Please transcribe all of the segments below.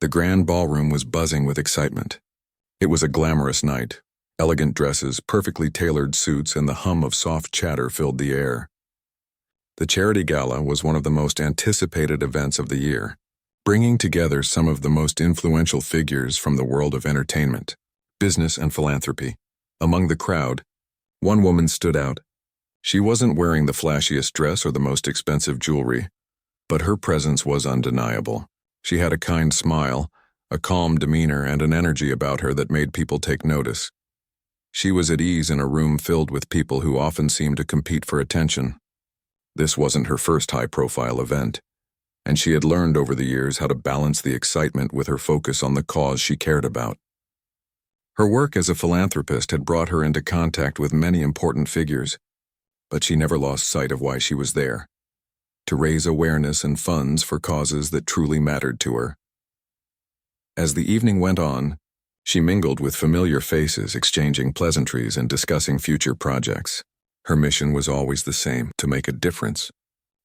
The grand ballroom was buzzing with excitement. It was a glamorous night. Elegant dresses, perfectly tailored suits, and the hum of soft chatter filled the air. The charity gala was one of the most anticipated events of the year, bringing together some of the most influential figures from the world of entertainment, business, and philanthropy. Among the crowd, one woman stood out. She wasn't wearing the flashiest dress or the most expensive jewelry, but her presence was undeniable. She had a kind smile, a calm demeanor, and an energy about her that made people take notice. She was at ease in a room filled with people who often seemed to compete for attention. This wasn't her first high-profile event, and she had learned over the years how to balance the excitement with her focus on the cause she cared about. Her work as a philanthropist had brought her into contact with many important figures, but she never lost sight of why she was there: to raise awareness and funds for causes that truly mattered to her. As the evening went on, she mingled with familiar faces, exchanging pleasantries and discussing future projects. Her mission was always the same: to make a difference.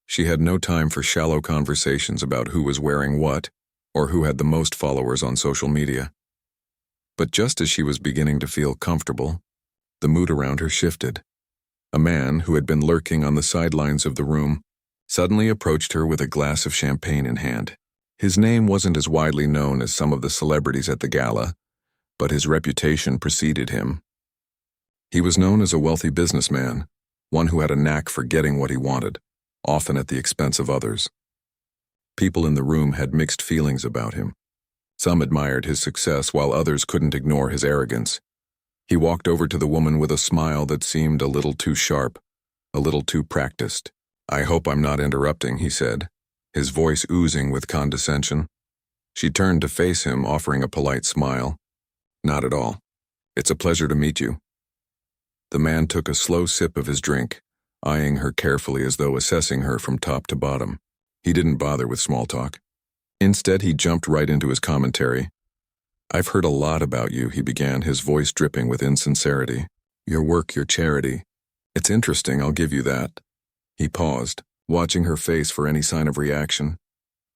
She had no time for shallow conversations about who was wearing what or who had the most followers on social media. But just as she was beginning to feel comfortable, the mood around her shifted. A man who had been lurking on the sidelines of the room suddenly approached her with a glass of champagne in hand. His name wasn't as widely known as some of the celebrities at the gala, but his reputation preceded him. He was known as a wealthy businessman, one who had a knack for getting what he wanted, often at the expense of others. People in the room had mixed feelings about him. Some admired his success, while others couldn't ignore his arrogance. He walked over to the woman with a smile that seemed a little too sharp, a little too practiced. "I hope I'm not interrupting," he said, his voice oozing with condescension. She turned to face him, offering a polite smile. "Not at all. It's a pleasure to meet you." The man took a slow sip of his drink, eyeing her carefully as though assessing her from top to bottom. He didn't bother with small talk. Instead, he jumped right into his commentary. "I've heard a lot about you," he began, his voice dripping with insincerity. "Your work, your charity. It's interesting, I'll give you that." He paused, watching her face for any sign of reaction.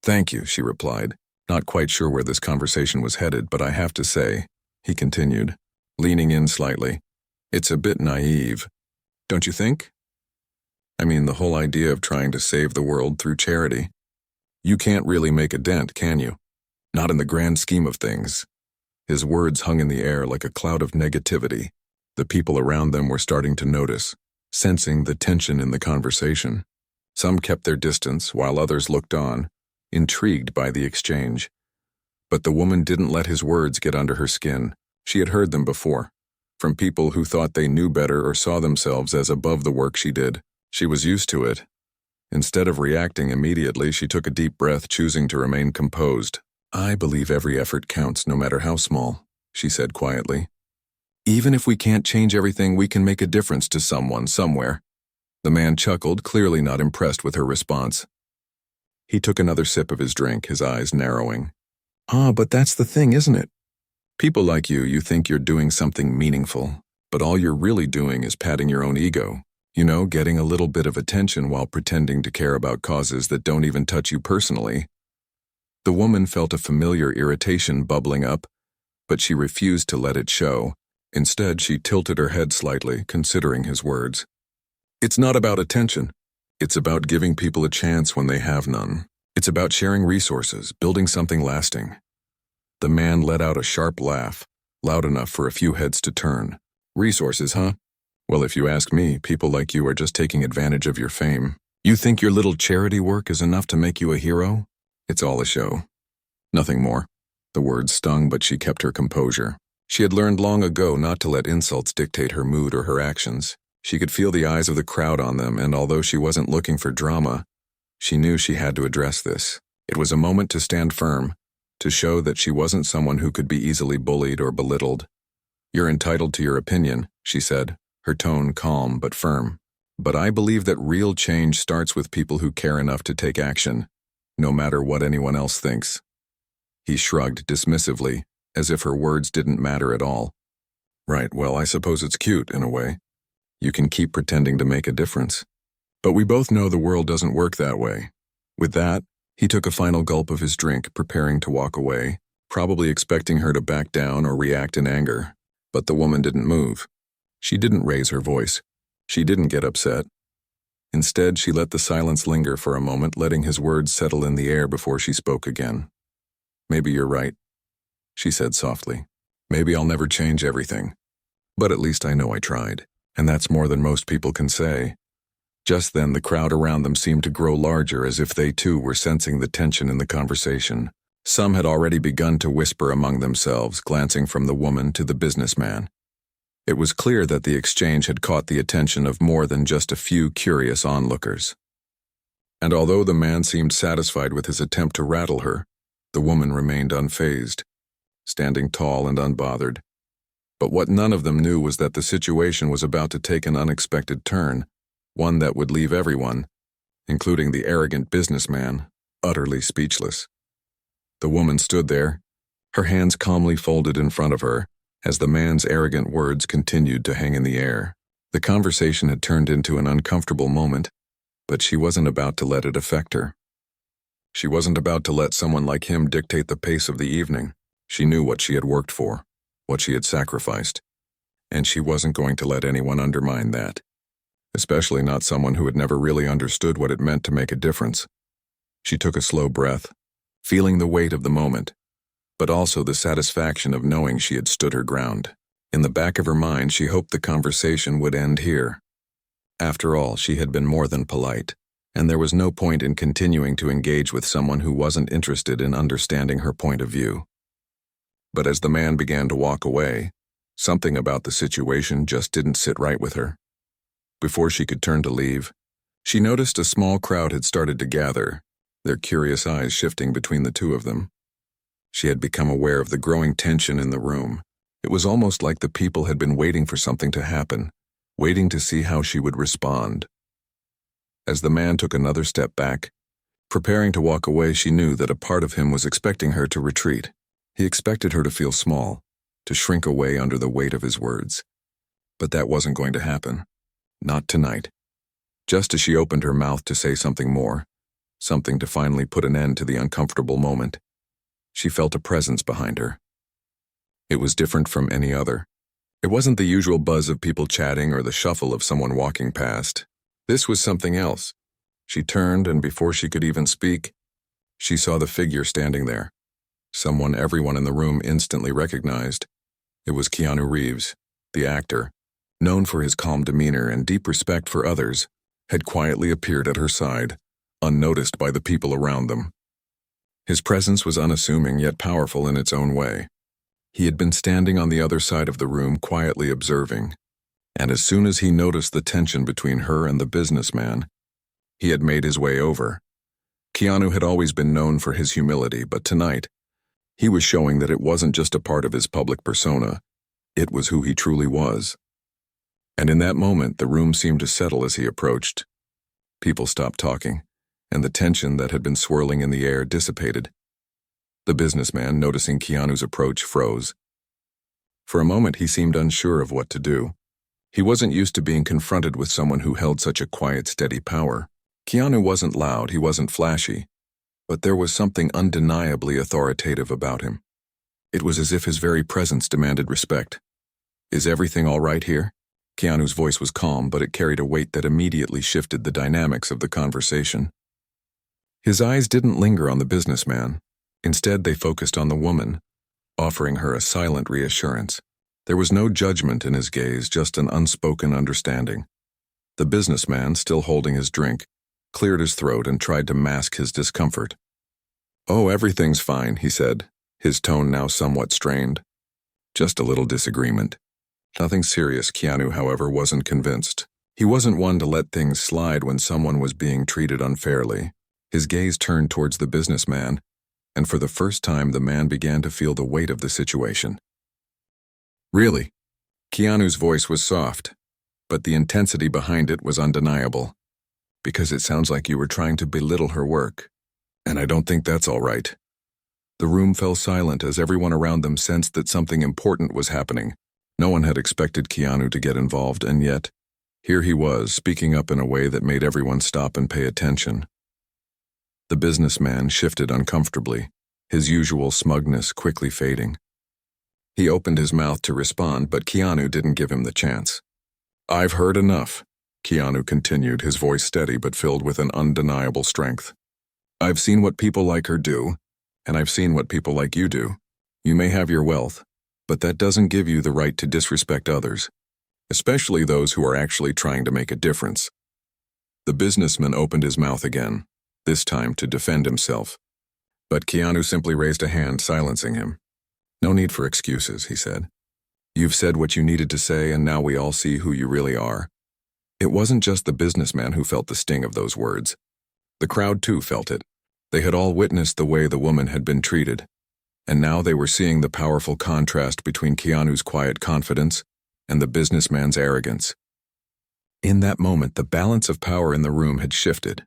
"Thank you," she replied, not quite sure where this conversation was headed, "but I have to say," he continued, leaning in slightly, "it's a bit naive, don't you think? I mean, the whole idea of trying to save the world through charity. You can't really make a dent, can you? Not in the grand scheme of things." His words hung in the air like a cloud of negativity. The people around them were starting to notice, sensing the tension in the conversation. Some kept their distance, while others looked on, intrigued by the exchange. But the woman didn't let his words get under her skin. She had heard them before, from people who thought they knew better or saw themselves as above the work she did. She was used to it. Instead of reacting immediately, she took a deep breath, choosing to remain composed. "I believe every effort counts, no matter how small," she said quietly. "Even if we can't change everything, we can make a difference to someone, somewhere." The man chuckled, clearly not impressed with her response. He took another sip of his drink, his eyes narrowing. But that's the thing, isn't it? People like you think you're doing something meaningful, but all you're really doing is patting your own ego. You know, getting a little bit of attention while pretending to care about causes that don't even touch you personally." The woman felt a familiar irritation bubbling up, but she refused to let it show. Instead, she tilted her head slightly, considering his words. "It's not about attention. It's about giving people a chance when they have none. It's about sharing resources, building something lasting." The man let out a sharp laugh, loud enough for a few heads to turn. "Resources, huh? Well, if you ask me, people like you are just taking advantage of your fame. You think your little charity work is enough to make you a hero? It's all a show. Nothing more." The words stung, but she kept her composure. She had learned long ago not to let insults dictate her mood or her actions. She could feel the eyes of the crowd on them, and although she wasn't looking for drama, she knew she had to address this. It was a moment to stand firm, to show that she wasn't someone who could be easily bullied or belittled. "You're entitled to your opinion," she said, her tone calm but firm. "But I believe that real change starts with people who care enough to take action, no matter what anyone else thinks." He shrugged dismissively, as if her words didn't matter at all. "Right, well, I suppose it's cute, in a way. You can keep pretending to make a difference. But we both know the world doesn't work that way." With that, he took a final gulp of his drink, preparing to walk away. probably expecting her to back down or react in anger. But the woman didn't move. She didn't raise her voice. She didn't get upset. Instead, she let the silence linger for a moment, letting his words settle in the air before she spoke again. "Maybe you're right," she said softly. "Maybe I'll never change everything. But at least I know I tried, and that's more than most people can say." Just then, the crowd around them seemed to grow larger, as if they too were sensing the tension in the conversation. Some had already begun to whisper among themselves, glancing from the woman to the businessman. It was clear that the exchange had caught the attention of more than just a few curious onlookers. And although the man seemed satisfied with his attempt to rattle her, the woman remained unfazed, standing tall and unbothered. But what none of them knew was that the situation was about to take an unexpected turn, one that would leave everyone, including the arrogant businessman, utterly speechless. The woman stood there, her hands calmly folded in front of her, as the man's arrogant words continued to hang in the air. The conversation had turned into an uncomfortable moment, but she wasn't about to let it affect her. She wasn't about to let someone like him dictate the pace of the evening. She knew what she had worked for, what she had sacrificed, and she wasn't going to let anyone undermine that, especially not someone who had never really understood what it meant to make a difference. She took a slow breath, feeling the weight of the moment, but also the satisfaction of knowing she had stood her ground. In the back of her mind, she hoped the conversation would end here. After all, she had been more than polite, and there was no point in continuing to engage with someone who wasn't interested in understanding her point of view. But as the man began to walk away, something about the situation just didn't sit right with her. Before she could turn to leave, she noticed a small crowd had started to gather, their curious eyes shifting between the two of them. She had become aware of the growing tension in the room. It was almost like the people had been waiting for something to happen, waiting to see how she would respond. As the man took another step back, preparing to walk away, she knew that a part of him was expecting her to retreat. He expected her to feel small, to shrink away under the weight of his words. But that wasn't going to happen. Not tonight. Just as she opened her mouth to say something more, something to finally put an end to the uncomfortable moment, she felt a presence behind her. It was different from any other. It wasn't the usual buzz of people chatting or the shuffle of someone walking past. This was something else. She turned, and before she could even speak, she saw the figure standing there. Someone everyone in the room instantly recognized. It was Keanu Reeves, the actor, known for his calm demeanor and deep respect for others, had quietly appeared at her side, unnoticed by the people around them. His presence was unassuming yet powerful in its own way. He had been standing on the other side of the room, quietly observing, and as soon as he noticed the tension between her and the businessman, he had made his way over. Keanu had always been known for his humility, but tonight, he was showing that it wasn't just a part of his public persona, it was who he truly was. And in that moment, the room seemed to settle as he approached. People stopped talking, and the tension that had been swirling in the air dissipated. The businessman, noticing Keanu's approach, froze. For a moment, he seemed unsure of what to do. He wasn't used to being confronted with someone who held such a quiet, steady power. Keanu wasn't loud, he wasn't flashy, but there was something undeniably authoritative about him. It was as if his very presence demanded respect. "Is everything all right here?" Keanu's voice was calm, but it carried a weight that immediately shifted the dynamics of the conversation. His eyes didn't linger on the businessman. Instead, they focused on the woman, offering her a silent reassurance. There was no judgment in his gaze, just an unspoken understanding. The businessman, still holding his drink, cleared his throat and tried to mask his discomfort. "Oh, everything's fine," he said, his tone now somewhat strained. "Just a little disagreement." Nothing serious. Keanu, however, wasn't convinced. He wasn't one to let things slide when someone was being treated unfairly. His gaze turned towards the businessman, and for the first time the man began to feel the weight of the situation. "Really?" Keanu's voice was soft, but the intensity behind it was undeniable. "Because it sounds like you were trying to belittle her work, and I don't think that's all right." The room fell silent as everyone around them sensed that something important was happening. No one had expected Keanu to get involved, and yet, here he was, speaking up in a way that made everyone stop and pay attention. The businessman shifted uncomfortably. his usual smugness quickly fading. He opened his mouth to respond, but Keanu didn't give him the chance. "I've heard enough," Keanu continued, his voice steady but filled with an undeniable strength. "I've seen what people like her do, and I've seen what people like you do. You may have your wealth, but that doesn't give you the right to disrespect others, especially those who are actually trying to make a difference." The businessman opened his mouth again, this time to defend himself. But Keanu simply raised a hand, silencing him. "No need for excuses," he said. "You've said what you needed to say, and now we all see who you really are." It wasn't just the businessman who felt the sting of those words. The crowd too felt it. They had all witnessed the way the woman had been treated, and now they were seeing the powerful contrast between Keanu's quiet confidence and the businessman's arrogance. In that moment, the balance of power in the room had shifted.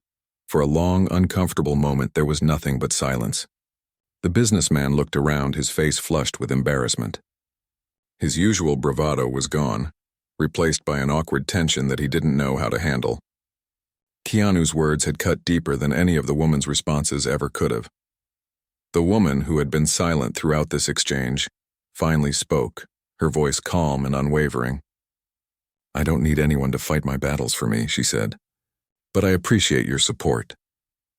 For a long, uncomfortable moment, there was nothing but silence. The businessman looked around, his face flushed with embarrassment. His usual bravado was gone, replaced by an awkward tension that he didn't know how to handle. Keanu's words had cut deeper than any of the woman's responses ever could have. The woman, who had been silent throughout this exchange, finally spoke, her voice calm and unwavering. "I don't need anyone to fight my battles for me," she said. "But I appreciate your support."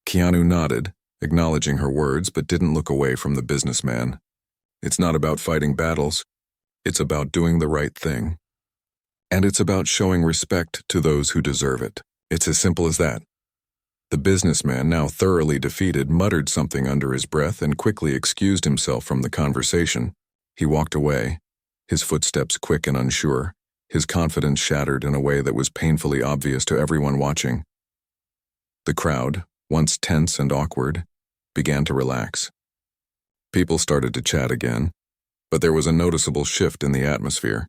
Keanu nodded, acknowledging her words, but didn't look away from the businessman. "It's not about fighting battles. It's about doing the right thing. And it's about showing respect to those who deserve it. It's as simple as that." The businessman, now thoroughly defeated, muttered something under his breath and quickly excused himself from the conversation. He walked away, his footsteps quick and unsure, his confidence shattered in a way that was painfully obvious to everyone watching. The crowd, once tense and awkward, began to relax. People started to chat again, but there was a noticeable shift in the atmosphere.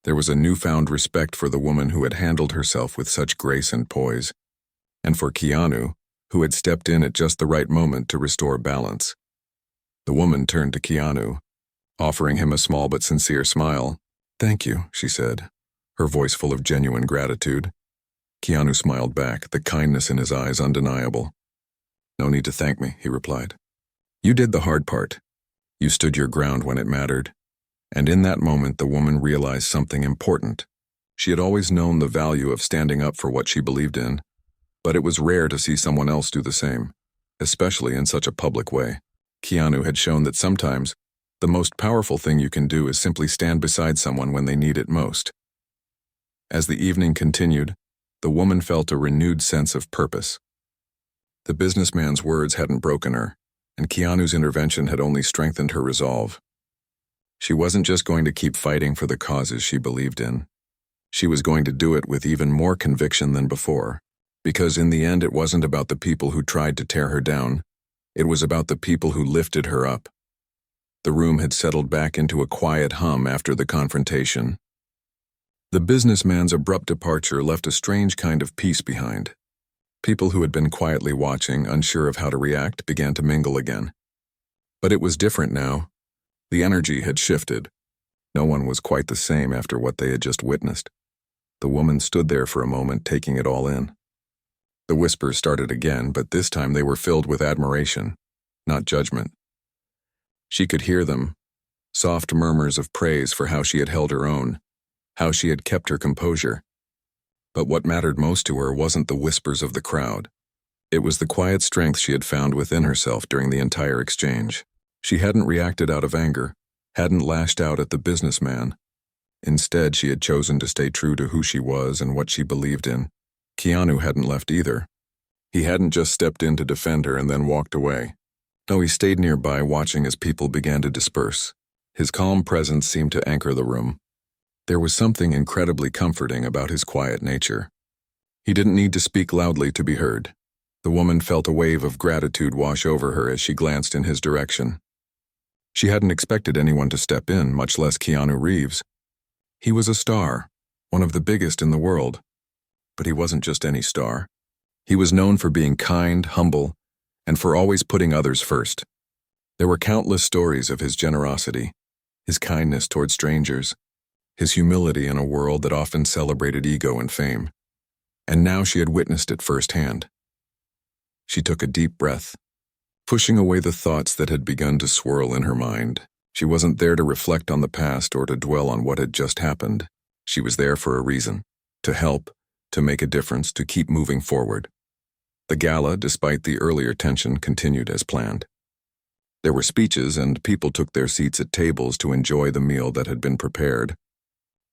There was a newfound respect for the woman who had handled herself with such grace and poise, and for Keanu, who had stepped in at just the right moment to restore balance. The woman turned to Keanu, offering him a small but sincere smile. "Thank you," she said, her voice full of genuine gratitude. Keanu smiled back, the kindness in his eyes undeniable. "No need to thank me," he replied. "You did the hard part. You stood your ground when it mattered." And in that moment, the woman realized something important. She had always known the value of standing up for what she believed in, but it was rare to see someone else do the same, especially in such a public way. Keanu had shown that sometimes the most powerful thing you can do is simply stand beside someone when they need it most. As the evening continued, the woman felt a renewed sense of purpose. The businessman's words hadn't broken her, and Keanu's intervention had only strengthened her resolve. She wasn't just going to keep fighting for the causes she believed in. She was going to do it with even more conviction than before, because in the end it wasn't about the people who tried to tear her down. It was about the people who lifted her up. The room had settled back into a quiet hum after the confrontation. The businessman's abrupt departure left a strange kind of peace behind. People who had been quietly watching, unsure of how to react, began to mingle again. But it was different now. The energy had shifted. No one was quite the same after what they had just witnessed. The woman stood there for a moment, taking it all in. The whispers started again, but this time they were filled with admiration, not judgment. She could hear them, soft murmurs of praise for how she had held her own, how she had kept her composure. But what mattered most to her wasn't the whispers of the crowd. It was the quiet strength she had found within herself during the entire exchange. She hadn't reacted out of anger, hadn't lashed out at the businessman. Instead, she had chosen to stay true to who she was and what she believed in. Keanu hadn't left either. He hadn't just stepped in to defend her and then walked away. No, he stayed nearby, watching as people began to disperse. His calm presence seemed to anchor the room. There was something incredibly comforting about his quiet nature. He didn't need to speak loudly to be heard. The woman felt a wave of gratitude wash over her as she glanced in his direction. She hadn't expected anyone to step in, much less Keanu Reeves. He was a star, one of the biggest in the world. But he wasn't just any star. He was known for being kind, humble, and for always putting others first. There were countless stories of his generosity, his kindness toward strangers, his humility in a world that often celebrated ego and fame. And now she had witnessed it firsthand. She took a deep breath. pushing away the thoughts that had begun to swirl in her mind. She wasn't there to reflect on the past or to dwell on what had just happened. She was there for a reason: to help, to make a difference, to keep moving forward. The gala, despite the earlier tension, continued as planned. There were speeches and people took their seats at tables to enjoy the meal that had been prepared.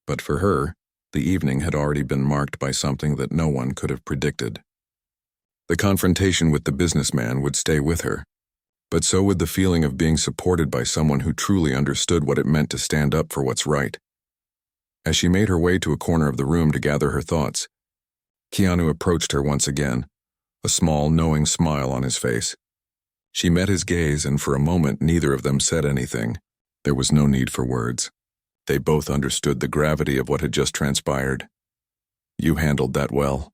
But for her, the evening had already been marked by something that no one could have predicted. The confrontation with the businessman would stay with her, but so would the feeling of being supported by someone who truly understood what it meant to stand up for what's right. As she made her way to a corner of the room to gather her thoughts, Keanu approached her once again, a small, knowing smile on his face. She met his gaze, and for a moment neither of them said anything. There was no need for words. They both understood the gravity of what had just transpired. "You handled that well,"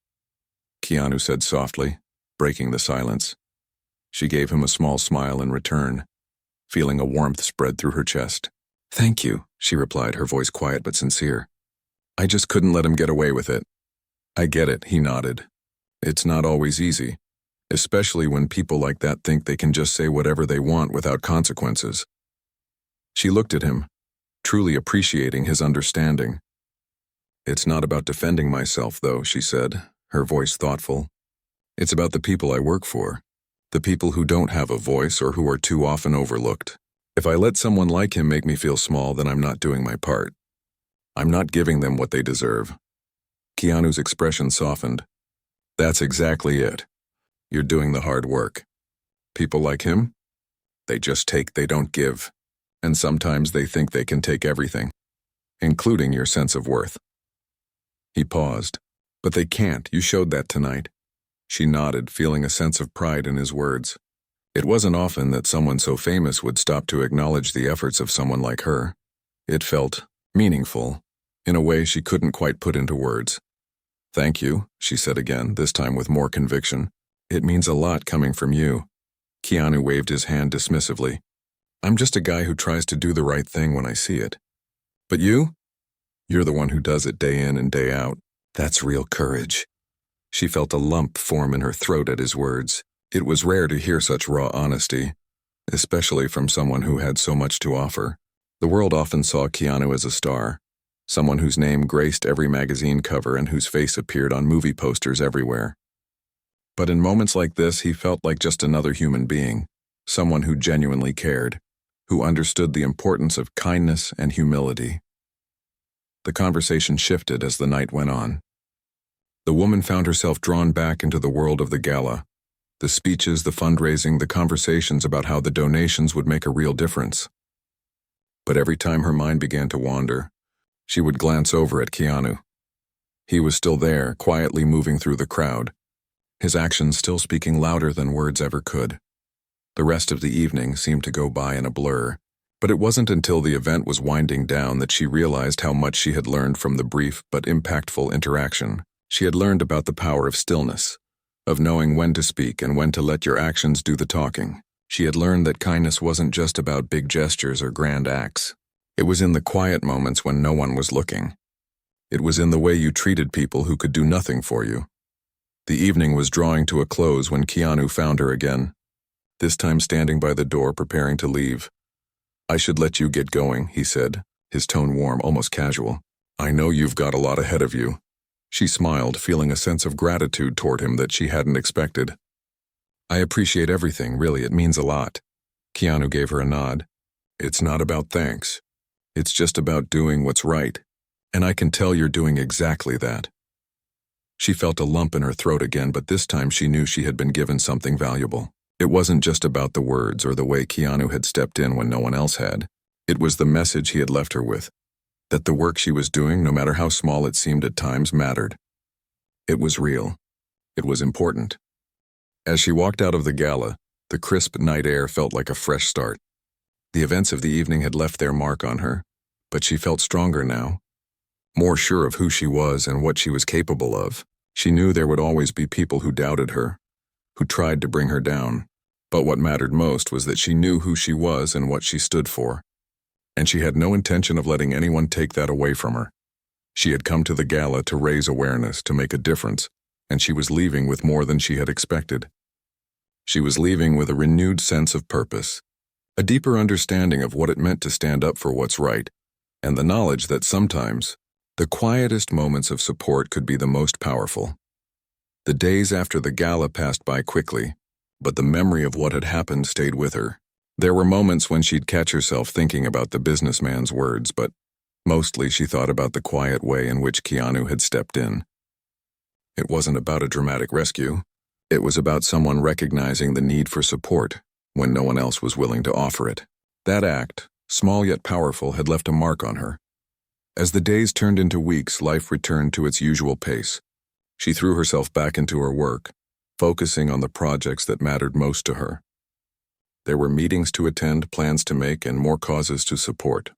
Keanu said softly, breaking the silence. She gave him a small smile in return, feeling a warmth spread through her chest. "Thank you," she replied, her voice quiet but sincere. "I just couldn't let him get away with it." "I get it," he nodded. "It's not always easy, especially when people like that think they can just say whatever they want without consequences." She looked at him, truly appreciating his understanding. "It's not about defending myself, though," she said, her voice thoughtful. "It's about the people I work for, the people who don't have a voice or who are too often overlooked. If I let someone like him make me feel small, then I'm not doing my part. I'm not giving them what they deserve." Keanu's expression softened. "That's exactly it. You're doing the hard work. People like him? They just take, they don't give. And sometimes they think they can take everything, including your sense of worth." He paused. "But they can't. You showed that tonight." She nodded, feeling a sense of pride in his words. It wasn't often that someone so famous would stop to acknowledge the efforts of someone like her. It felt meaningful, in a way she couldn't quite put into words. "Thank you," she said again, this time with more conviction. "It means a lot coming from you." Keanu waved his hand dismissively. "I'm just a guy who tries to do the right thing when I see it. But you? You're the one who does it day in and day out. That's real courage." She felt a lump form in her throat at his words. It was rare to hear such raw honesty, especially from someone who had so much to offer. The world often saw Keanu as a star, someone whose name graced every magazine cover and whose face appeared on movie posters everywhere. But in moments like this, he felt like just another human being, someone who genuinely cared, who understood the importance of kindness and humility. The conversation shifted as the night went on. The woman found herself drawn back into the world of the gala. The speeches, the fundraising, the conversations about how the donations would make a real difference. But every time her mind began to wander, she would glance over at Keanu. He was still there, quietly moving through the crowd, his actions still speaking louder than words ever could. The rest of the evening seemed to go by in a blur, but it wasn't until the event was winding down that she realized how much she had learned from the brief but impactful interaction. She had learned about the power of stillness, of knowing when to speak and when to let your actions do the talking. She had learned that kindness wasn't just about big gestures or grand acts. It was in the quiet moments when no one was looking. It was in the way you treated people who could do nothing for you. The evening was drawing to a close when Keanu found her again, this time standing by the door preparing to leave. "I should let you get going," he said, his tone warm, almost casual. "I know you've got a lot ahead of you." She smiled, feeling a sense of gratitude toward him that she hadn't expected. "I appreciate everything, really, it means a lot." Keanu gave her a nod. "It's not about thanks. It's just about doing what's right, and I can tell you're doing exactly that." She felt a lump in her throat again, but this time she knew she had been given something valuable. It wasn't just about the words or the way Keanu had stepped in when no one else had. It was the message he had left her with, that the work she was doing, no matter how small it seemed at times, mattered. It was real. It was important. As she walked out of the gala, the crisp night air felt like a fresh start. The events of the evening had left their mark on her, but she felt stronger now, more sure of who she was and what she was capable of. She knew there would always be people who doubted her, who tried to bring her down, but what mattered most was that she knew who she was and what she stood for. And she had no intention of letting anyone take that away from her. She had come to the gala to raise awareness, to make a difference, and she was leaving with more than she had expected. She was leaving with a renewed sense of purpose, a deeper understanding of what it meant to stand up for what's right, and the knowledge that sometimes the quietest moments of support could be the most powerful. The days after the gala passed by quickly, but the memory of what had happened stayed with her. There were moments when she'd catch herself thinking about the businessman's words, but mostly she thought about the quiet way in which Keanu had stepped in. It wasn't about a dramatic rescue. It was about someone recognizing the need for support when no one else was willing to offer it. That act, small yet powerful, had left a mark on her. As the days turned into weeks, life returned to its usual pace. She threw herself back into her work, focusing on the projects that mattered most to her. There were meetings to attend, plans to make, and more causes to support.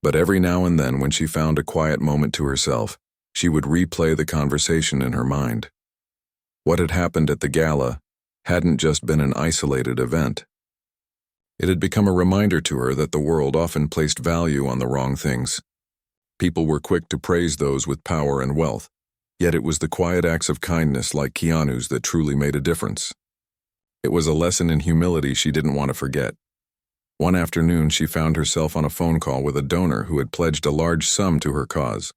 But every now and then, when she found a quiet moment to herself, she would replay the conversation in her mind. What had happened at the gala hadn't just been an isolated event. It had become a reminder to her that the world often placed value on the wrong things. People were quick to praise those with power and wealth, yet it was the quiet acts of kindness like Keanu's that truly made a difference. It was a lesson in humility she didn't want to forget. One afternoon, she found herself on a phone call with a donor who had pledged a large sum to her cause.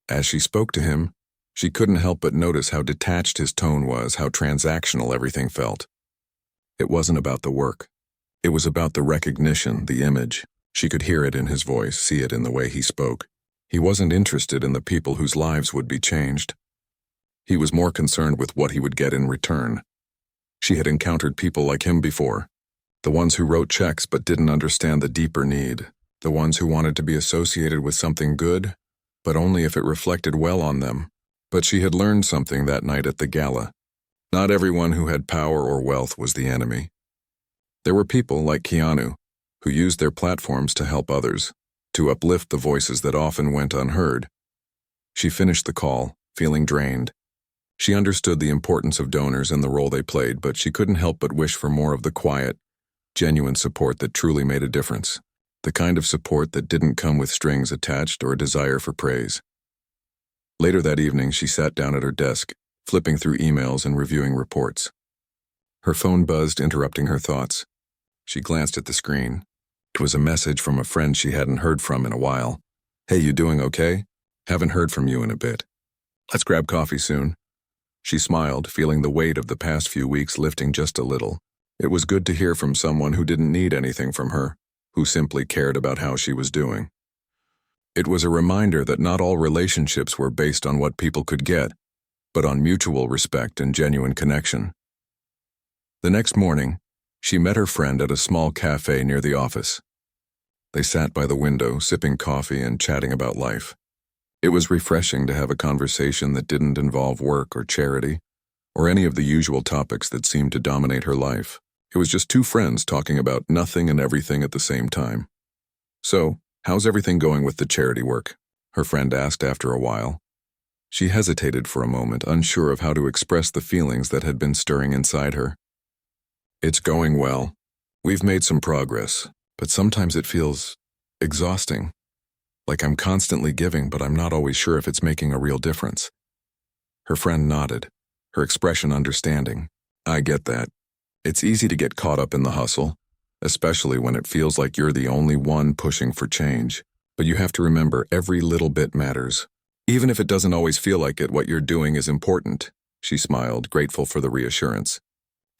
As she spoke to him, she couldn't help but notice how detached his tone was, how transactional everything felt. It wasn't about the work. It was about the recognition, the image. She could hear it in his voice, see it in the way he spoke. He wasn't interested in the people whose lives would be changed. He was more concerned with what he would get in return. She had encountered people like him before. The ones who wrote checks but didn't understand the deeper need. The ones who wanted to be associated with something good, but only if it reflected well on them. But she had learned something that night at the gala. Not everyone who had power or wealth was the enemy. There were people like Keanu, who used their platforms to help others, to uplift the voices that often went unheard. She finished the call, feeling drained. She understood the importance of donors and the role they played, but she couldn't help but wish for more of the quiet, genuine support that truly made a difference. The kind of support that didn't come with strings attached or a desire for praise. Later that evening, she sat down at her desk, flipping through emails and reviewing reports. Her phone buzzed, interrupting her thoughts. She glanced at the screen. It was a message from a friend she hadn't heard from in a while. "Hey, you doing okay? Haven't heard from you in a bit. Let's grab coffee soon." She smiled, feeling the weight of the past few weeks lifting just a little. It was good to hear from someone who didn't need anything from her, who simply cared about how she was doing. It was a reminder that not all relationships were based on what people could get, but on mutual respect and genuine connection. The next morning, she met her friend at a small cafe near the office. They sat by the window, sipping coffee and chatting about life. It was refreshing to have a conversation that didn't involve work or charity, or any of the usual topics that seemed to dominate her life. It was just two friends talking about nothing and everything at the same time. "So, how's everything going with the charity work?" her friend asked after a while. She hesitated for a moment, unsure of how to express the feelings that had been stirring inside her. "It's going well. We've made some progress, but sometimes it feels exhausting. Like I'm constantly giving, but I'm not always sure if it's making a real difference." Her friend nodded, her expression understanding. "I get that. It's easy to get caught up in the hustle, especially when it feels like you're the only one pushing for change. But you have to remember, every little bit matters. Even if it doesn't always feel like it, what you're doing is important." She smiled, grateful for the reassurance.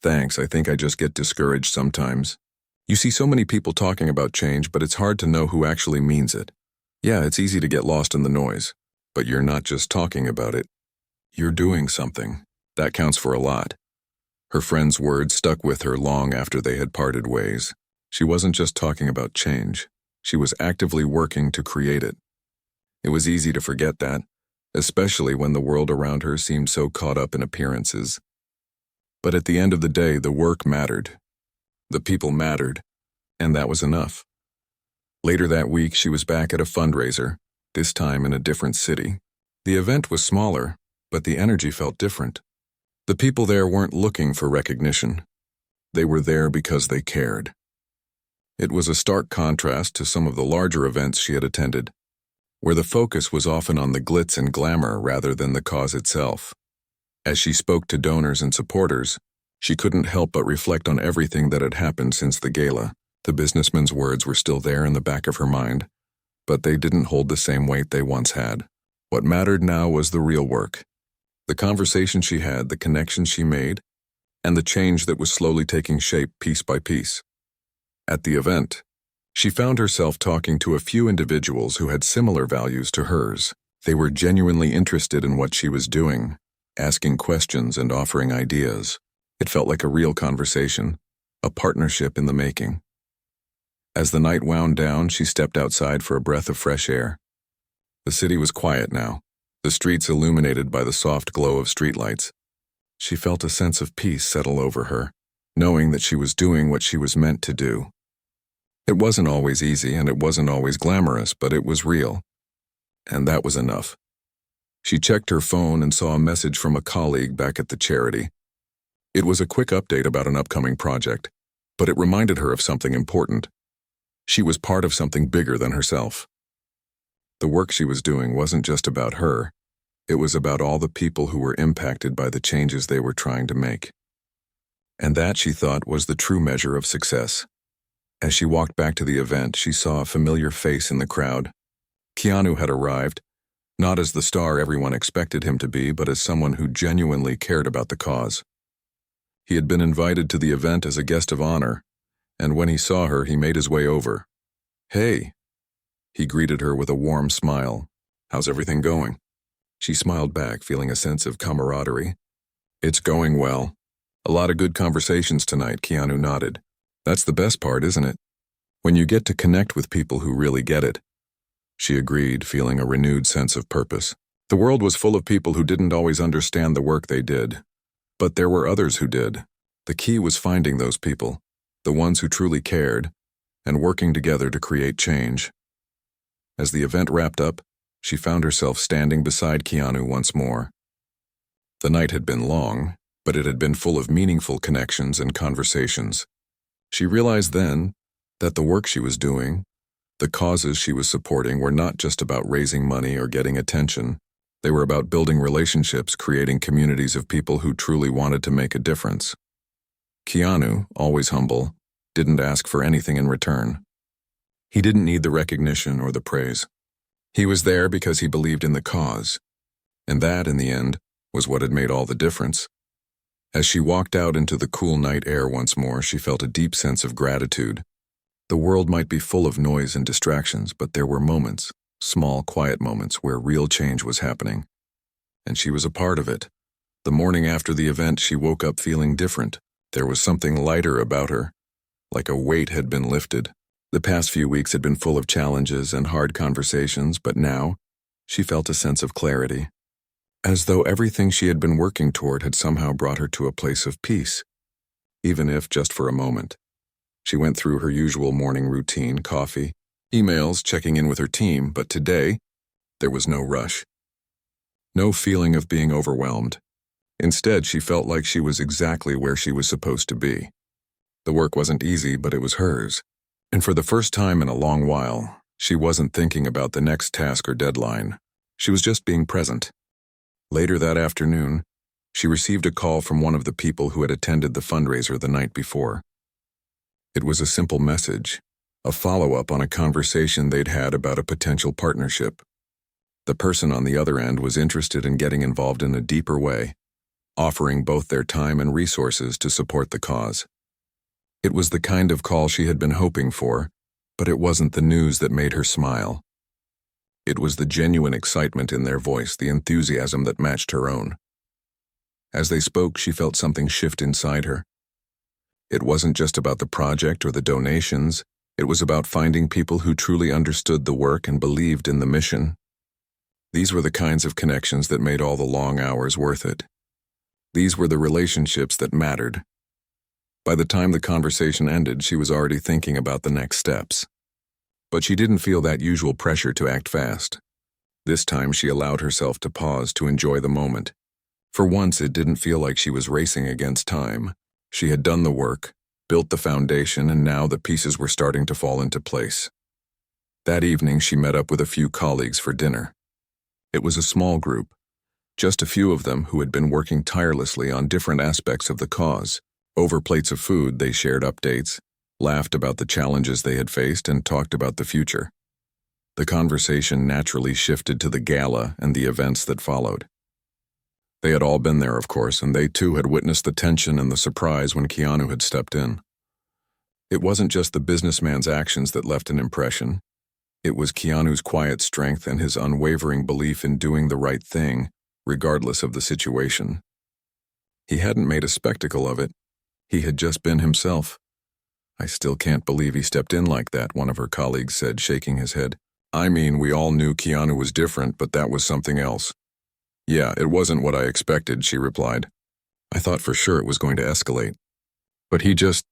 "Thanks, I think I just get discouraged sometimes. You see so many people talking about change, but it's hard to know who actually means it. Yeah, it's easy to get lost in the noise, but you're not just talking about it. You're doing something. That counts for a lot." Her friend's words stuck with her long after they had parted ways. She wasn't just talking about change. She was actively working to create it. It was easy to forget that, especially when the world around her seemed so caught up in appearances. But at the end of the day, the work mattered. The people mattered, and that was enough. Later that week, she was back at a fundraiser, this time in a different city. The event was smaller, but the energy felt different. The people there weren't looking for recognition. They were there because they cared. It was a stark contrast to some of the larger events she had attended, where the focus was often on the glitz and glamour rather than the cause itself. As she spoke to donors and supporters, She couldn't help but reflect on everything that had happened since the gala. The businessman's words were still there in the back of her mind, but they didn't hold the same weight they once had. What mattered now was the real work. The conversation she had, the connections she made, and the change that was slowly taking shape piece by piece. At the event, she found herself talking to a few individuals who had similar values to hers. They were genuinely interested in what she was doing, asking questions and offering ideas. It felt like a real conversation, a partnership in the making. As the night wound down, she stepped outside for a breath of fresh air. The city was quiet now, the streets illuminated by the soft glow of streetlights. She felt a sense of peace settle over her, knowing that she was doing what she was meant to do. It wasn't always easy and it wasn't always glamorous, but it was real. And that was enough. She checked her phone and saw a message from a colleague back at the charity. It was a quick update about an upcoming project, but it reminded her of something important. She was part of something bigger than herself. The work she was doing wasn't just about her. It was about all the people who were impacted by the changes they were trying to make. And that, she thought, was the true measure of success. As she walked back to the event, she saw a familiar face in the crowd. Keanu had arrived, not as the star everyone expected him to be, but as someone who genuinely cared about the cause. He had been invited to the event as a guest of honor, and when he saw her, he made his way over. "Hey." He greeted her with a warm smile. "How's everything going?" She smiled back, feeling a sense of camaraderie. "It's going well. A lot of good conversations tonight," Keanu nodded. "That's the best part, isn't it? When you get to connect with people who really get it." She agreed, feeling a renewed sense of purpose. The world was full of people who didn't always understand the work they did, but there were others who did. The key was finding those people, the ones who truly cared, and working together to create change. As the event wrapped up, she found herself standing beside Keanu once more. The night had been long, but it had been full of meaningful connections and conversations. She realized then that the work she was doing, the causes she was supporting, were not just about raising money or getting attention. They were about building relationships, creating communities of people who truly wanted to make a difference. Keanu, always humble, didn't ask for anything in return. He didn't need the recognition or the praise. He was there because he believed in the cause, and that, in the end, was what had made all the difference. As she walked out into the cool night air once more, she felt a deep sense of gratitude. The world might be full of noise and distractions, but there were moments, small, quiet moments, where real change was happening. And she was a part of it. The morning after the event, she woke up feeling different. There was something lighter about her, like a weight had been lifted. The past few weeks had been full of challenges and hard conversations, but now she felt a sense of clarity, as though everything she had been working toward had somehow brought her to a place of peace, even if just for a moment. She went through her usual morning routine, coffee, emails, checking in with her team, but today, there was no rush. No feeling of being overwhelmed. Instead, she felt like she was exactly where she was supposed to be. The work wasn't easy, but it was hers. And for the first time in a long while, she wasn't thinking about the next task or deadline. She was just being present. Later that afternoon, she received a call from one of the people who had attended the fundraiser the night before. It was a simple message, a follow-up on a conversation they'd had about a potential partnership. The person on the other end was interested in getting involved in a deeper way, offering both their time and resources to support the cause. It was the kind of call she had been hoping for, but it wasn't the news that made her smile. It was the genuine excitement in their voice, the enthusiasm that matched her own. As they spoke, she felt something shift inside her. It wasn't just about the project or the donations. It was about finding people who truly understood the work and believed in the mission. These were the kinds of connections that made all the long hours worth it. These were the relationships that mattered. By the time the conversation ended, she was already thinking about the next steps. But she didn't feel that usual pressure to act fast. This time she allowed herself to pause to enjoy the moment. For once, it didn't feel like she was racing against time. She had done the work, built the foundation, and now the pieces were starting to fall into place. That evening, she met up with a few colleagues for dinner. It was a small group, just a few of them who had been working tirelessly on different aspects of the cause. Over plates of food, they shared updates, laughed about the challenges they had faced, and talked about the future. The conversation naturally shifted to the gala and the events that followed. They had all been there, of course, and they too had witnessed the tension and the surprise when Keanu had stepped in. It wasn't just the businessman's actions that left an impression. It was Keanu's quiet strength and his unwavering belief in doing the right thing, regardless of the situation. He hadn't made a spectacle of it. He had just been himself. "I still can't believe he stepped in like that," one of her colleagues said, shaking his head. "I mean, we all knew Keanu was different, but that was something else." "Yeah, it wasn't what I expected," she replied. "I thought for sure it was going to escalate. But he just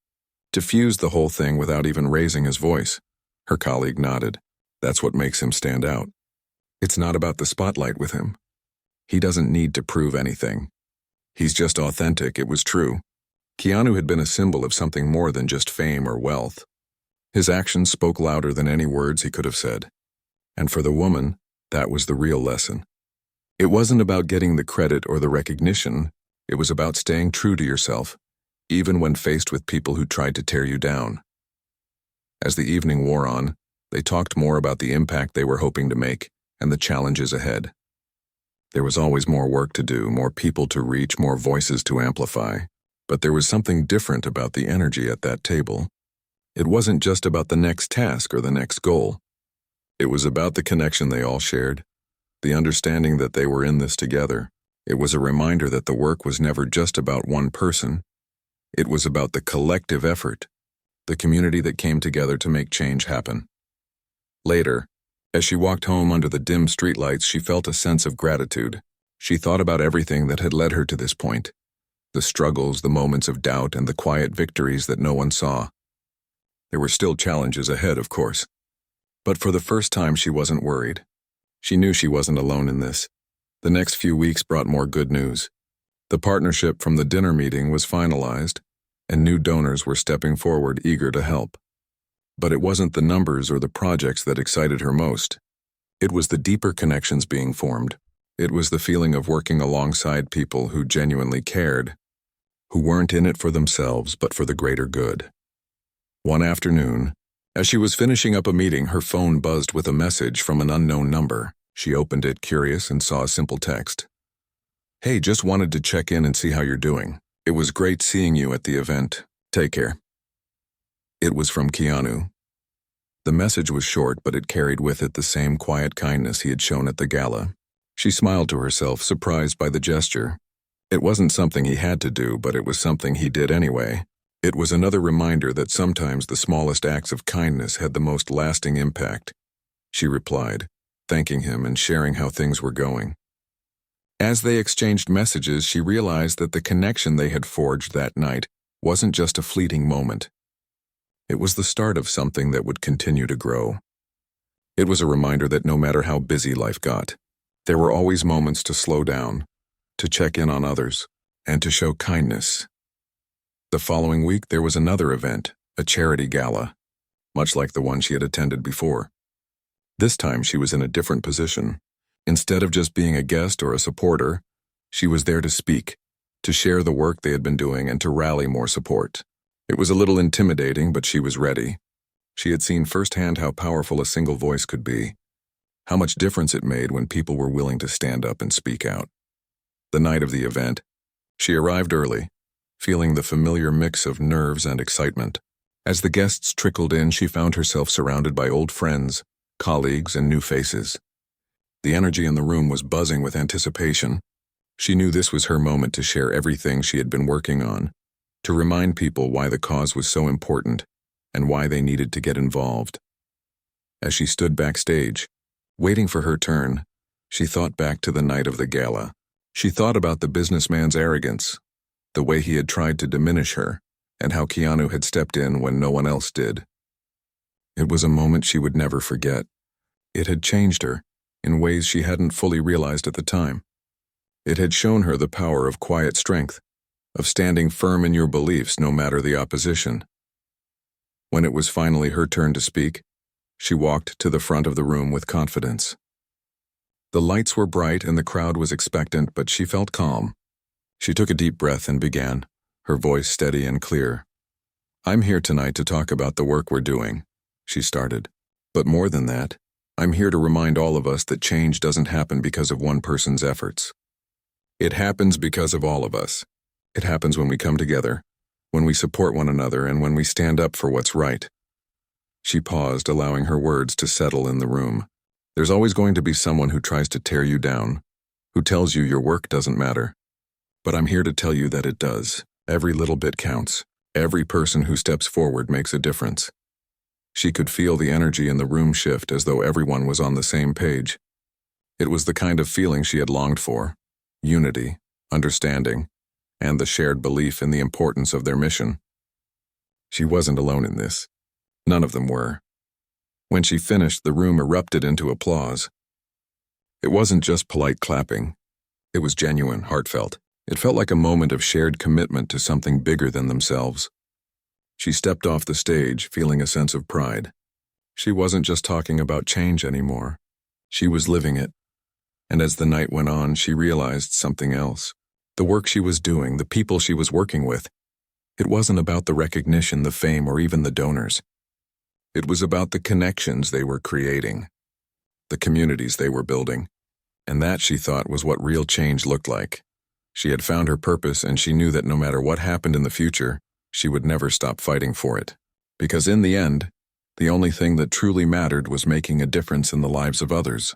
diffused the whole thing without even raising his voice." Her colleague nodded. "That's what makes him stand out. It's not about the spotlight with him. He doesn't need to prove anything. He's just authentic." It was true. Keanu had been a symbol of something more than just fame or wealth. His actions spoke louder than any words he could have said. And for the woman, that was the real lesson. It wasn't about getting the credit or the recognition. It was about staying true to yourself, even when faced with people who tried to tear you down. As the evening wore on, they talked more about the impact they were hoping to make and the challenges ahead. There was always more work to do, more people to reach, more voices to amplify. But there was something different about the energy at that table. It wasn't just about the next task or the next goal. It was about the connection they all shared, the understanding that they were in this together. It was a reminder that the work was never just about one person. It was about the collective effort, the community that came together to make change happen. Later, as she walked home under the dim streetlights, she felt a sense of gratitude. She thought about everything that had led her to this point. The struggles, the moments of doubt, and the quiet victories that no one saw. There were still challenges ahead, of course. But for the first time, she wasn't worried. She knew she wasn't alone in this. The next few weeks brought more good news. The partnership from the dinner meeting was finalized, and new donors were stepping forward, eager to help. But it wasn't the numbers or the projects that excited her most. It was the deeper connections being formed. It was the feeling of working alongside people who genuinely cared, who weren't in it for themselves but for the greater good. One afternoon, as she was finishing up a meeting, her phone buzzed with a message from an unknown number. She opened it, curious, and saw a simple text. "Hey, just wanted to check in and see how you're doing. It was great seeing you at the event. Take care." It was from Keanu. The message was short, but it carried with it the same quiet kindness he had shown at the gala. She smiled to herself, surprised by the gesture. It wasn't something he had to do, but it was something he did anyway. It was another reminder that sometimes the smallest acts of kindness had the most lasting impact. She replied, thanking him and sharing how things were going. As they exchanged messages, she realized that the connection they had forged that night wasn't just a fleeting moment. It was the start of something that would continue to grow. It was a reminder that no matter how busy life got, there were always moments to slow down, to check in on others, and to show kindness. The following week, there was another event, a charity gala, much like the one she had attended before. This time, she was in a different position. Instead of just being a guest or a supporter, she was there to speak, to share the work they had been doing, and to rally more support. It was a little intimidating, but she was ready. She had seen firsthand how powerful a single voice could be, how much difference it made when people were willing to stand up and speak out. The night of the event, she arrived early, feeling the familiar mix of nerves and excitement. As the guests trickled in, she found herself surrounded by old friends, colleagues, and new faces. The energy in the room was buzzing with anticipation. She knew this was her moment to share everything she had been working on, to remind people why the cause was so important and why they needed to get involved. As she stood backstage, waiting for her turn, she thought back to the night of the gala. She thought about the businessman's arrogance, the way he had tried to diminish her, and how Keanu had stepped in when no one else did. It was a moment she would never forget. It had changed her in ways she hadn't fully realized at the time. It had shown her the power of quiet strength, of standing firm in your beliefs no matter the opposition. When it was finally her turn to speak, she walked to the front of the room with confidence. The lights were bright and the crowd was expectant, but she felt calm. She took a deep breath and began. her voice steady and clear. "I'm here tonight to talk about the work we're doing," she started. "But more than that, I'm here to remind all of us that change doesn't happen because of one person's efforts. It happens because of all of us. It happens when we come together, when we support one another, and when we stand up for what's right." She paused, allowing her words to settle in the room. "There's always going to be someone who tries to tear you down, who tells you your work doesn't matter. But I'm here to tell you that it does. Every little bit counts. Every person who steps forward makes a difference." She could feel the energy in the room shift as though everyone was on the same page. It was the kind of feeling she had longed for: unity, understanding, and the shared belief in the importance of their mission. She wasn't alone in this. None of them were. When she finished, the room erupted into applause. It wasn't just polite clapping. It was genuine, heartfelt. It felt like a moment of shared commitment to something bigger than themselves. She stepped off the stage, feeling a sense of pride. She wasn't just talking about change anymore. She was living it. And as the night went on, she realized something else. The work she was doing, the people she was working with, it wasn't about the recognition, the fame, or even the donors. It was about the connections they were creating, the communities they were building. And that, she thought, was what real change looked like. She had found her purpose, and she knew that no matter what happened in the future, she would never stop fighting for it. Because in the end, the only thing that truly mattered was making a difference in the lives of others.